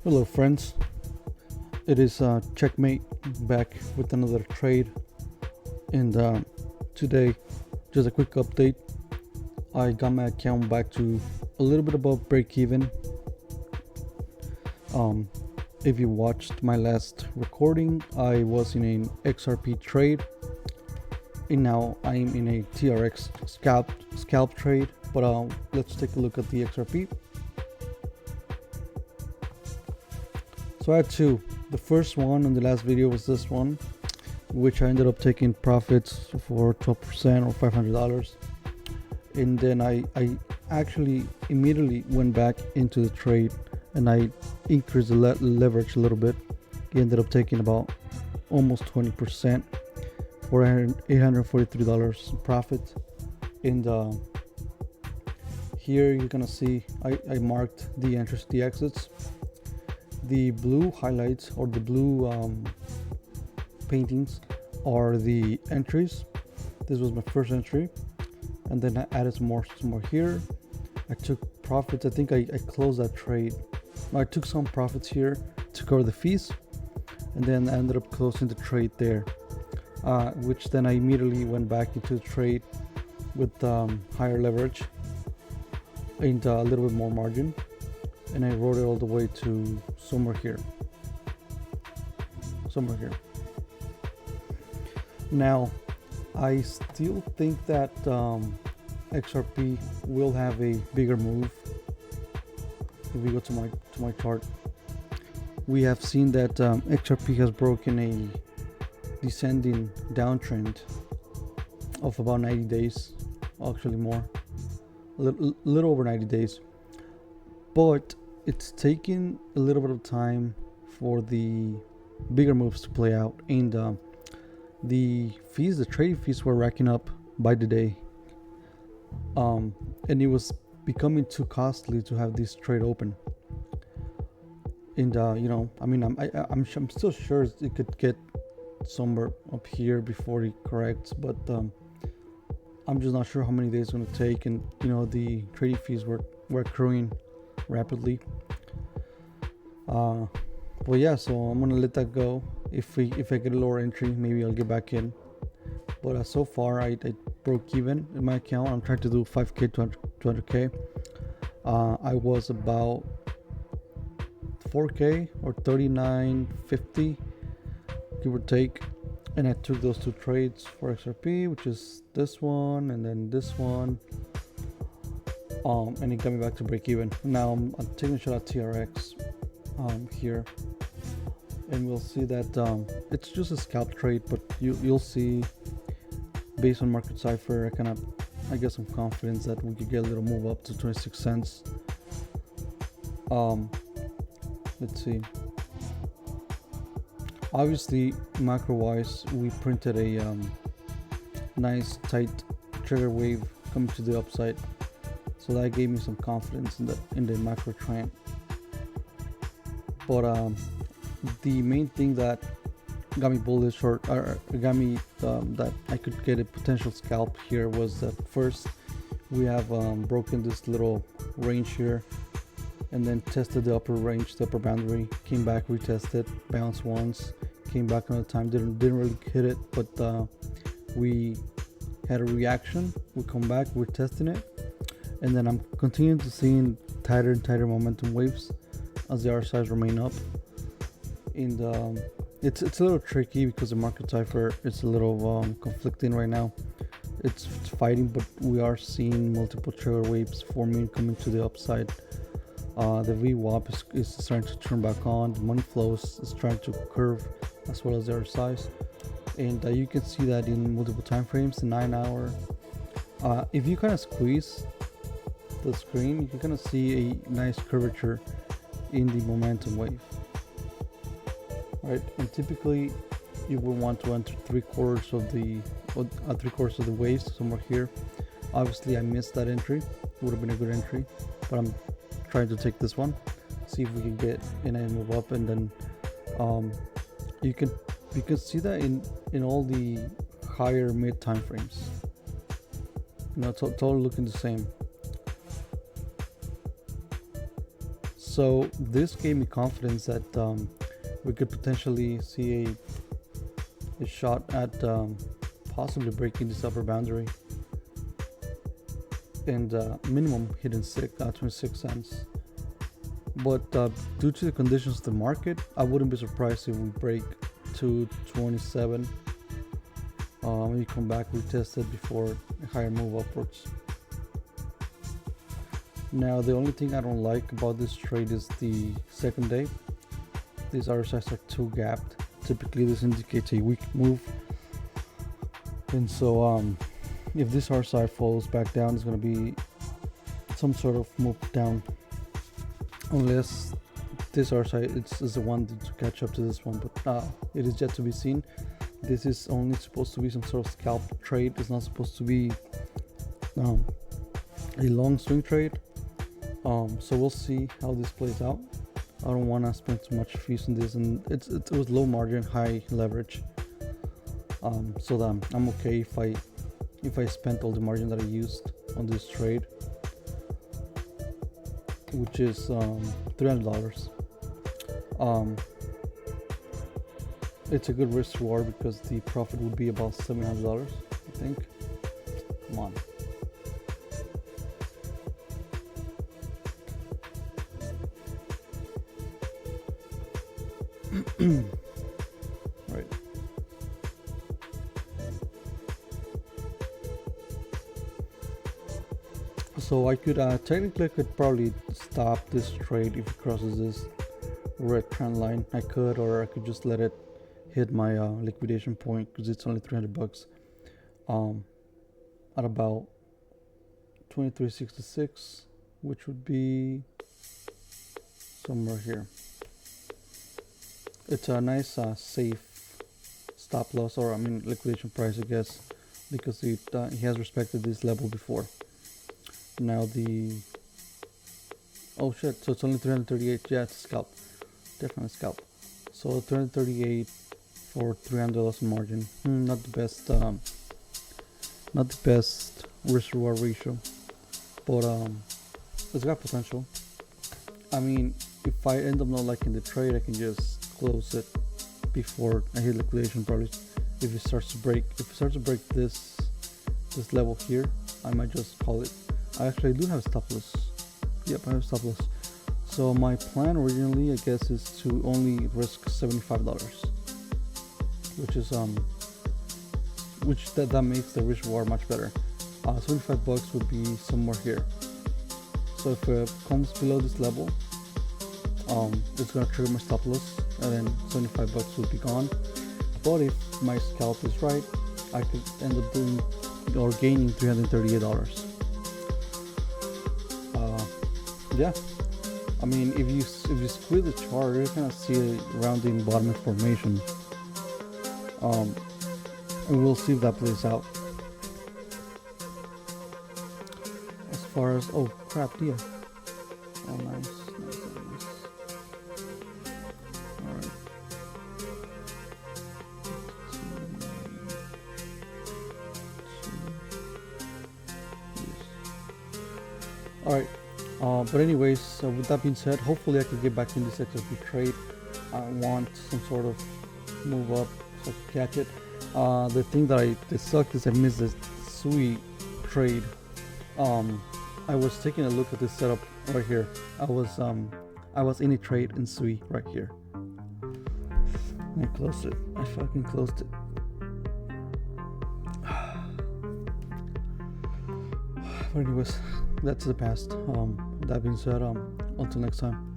Hello friends, it is Checkmate back with another trade, and today just a quick update. I got my account back to a little bit above break even. If you watched my last recording, I was in an XRP trade, and now I'm in a TRX scalp trade. But let's take a look at the XRP. So I had two. The first one in the last video was this one, which I ended up taking profits for 12% or $500. And then I actually immediately went back into the trade and I increased the leverage a little bit. It ended up taking about almost 20% for $843 in profit. And here you're gonna see I marked the entries, the exits. The blue highlights or the blue paintings are the entries. This was my first entry, and then I added some more here. I took profits. I think I closed that trade. I took some profits here to cover the fees, and then I ended up closing the trade there, which then I immediately went back into the trade with higher leverage and a little bit more margin, and I wrote it all the way to somewhere here. Now I still think that XRP will have a bigger move. If we go to my chart, we have seen that XRP has broken a descending downtrend of about 90 days, actually more, a little over 90 days, but it's taking a little bit of time for the bigger moves to play out, and the trading fees were racking up by the day, and it was becoming too costly to have this trade open. And I'm still sure it could get somewhere up here before it corrects, but I'm just not sure how many days it's going to take, and the trading fees were accruing rapidly. But yeah, so I'm gonna let that go. If I get a lower entry, maybe I'll get back in. But so far I broke even in my account. I'm trying to do 5k to 200k. I was about 4k or 39.50, give or take, and I took those two trades for XRP, which is this one and then this one. And it got me back to break even. Now I'm taking a shot at TRX here, and we'll see that it's just a scalp trade, but you'll see based on market Cipher, I get some confidence that we could get a little move up to 26 cents. Let's see. Obviously, macro wise, we printed a nice tight trigger wave coming to the upside. So that gave me some confidence in the macro trend. But the main thing that got me bullish or got me that I could get a potential scalp here was that first we have broken this little range here, and then tested the upper range, the upper boundary, came back, retested, bounced once, came back another time, didn't really hit it, but we had a reaction. We come back, we're testing it. And then I'm continuing to see tighter and tighter momentum waves as the RSIs remain up. And it's a little tricky because the market Cipher is a little conflicting right now. It's fighting, but we are seeing multiple trigger waves forming, coming to the upside. The VWAP is starting to turn back on. The money flows is trying to curve, as well as the RSIs. And you can see that in multiple time frames, the 9 hour. If you kind of squeeze the screen, you can kind of see a nice curvature in the momentum wave, right? And typically you will want to enter 3/4 of the waves somewhere here. Obviously I missed that entry. It would have been a good entry, but I'm trying to take this one, see if we can get in and move up. And then you can see that in all the higher mid time frames, totally looking the same. So this gave me confidence that we could potentially see a shot at possibly breaking this upper boundary and minimum hitting 26 cents. But due to the conditions of the market, I wouldn't be surprised if we break to 27. Maybe come back, retest it before a higher move upwards. Now the only thing I don't like about this trade is the second day. These RSIs are too gapped. Typically this indicates a weak move, and so if this RSI falls back down, it's going to be some sort of move down, unless this RSI is the one to catch up to this one, but it is yet to be seen. This is only supposed to be some sort of scalp trade. It's not supposed to be a long swing trade. So we'll see how this plays out. I don't want to spend too much fees on this, and it was low margin, high leverage. So that I'm okay if I spent all the margin that I used on this trade, which is $300. It's a good risk reward because the profit would be about $700, I think. Come on. Right. So I could technically I could probably stop this trade if it crosses this red trend line. I could, or I could just let it hit my liquidation point because it's only $300 at about 23.66, which would be somewhere here. It's a nice safe stop loss, or I mean liquidation price, I guess, because he has respected this level before. Now oh shit, so it's only 338. Yeah, it's a scalp, definitely a scalp. So 338 for $300 in margin. Not the best risk reward ratio, but it's got potential. I mean, if I end up not liking the trade, I can just close it before I hit liquidation. Probably if it starts to break this level here, I might just call it. I actually do have a stop loss. Yep, I have a stop loss. So my plan originally, I guess, is to only risk $75, which is that makes the risk reward much better. $75 would be somewhere here. So if it comes below this level, it's gonna trigger my stop loss, and then $75 would be gone. But if my scalp is right, I could end up doing or gaining $338. Yeah, I mean, if you split the chart, you're gonna see a rounding bottom formation. And we'll see if that plays out. As far as crap, yeah. Oh, nice. Alright. Alright. But anyways, with that being said, hopefully I could get back in this XRP trade. I want some sort of move up so I can catch it. The thing that sucked is I missed the SUI trade. I was taking a look at this setup right here. I was in a trade in SUI right here. I closed it. I fucking closed it. But anyways, that's the past. That being said, until next time.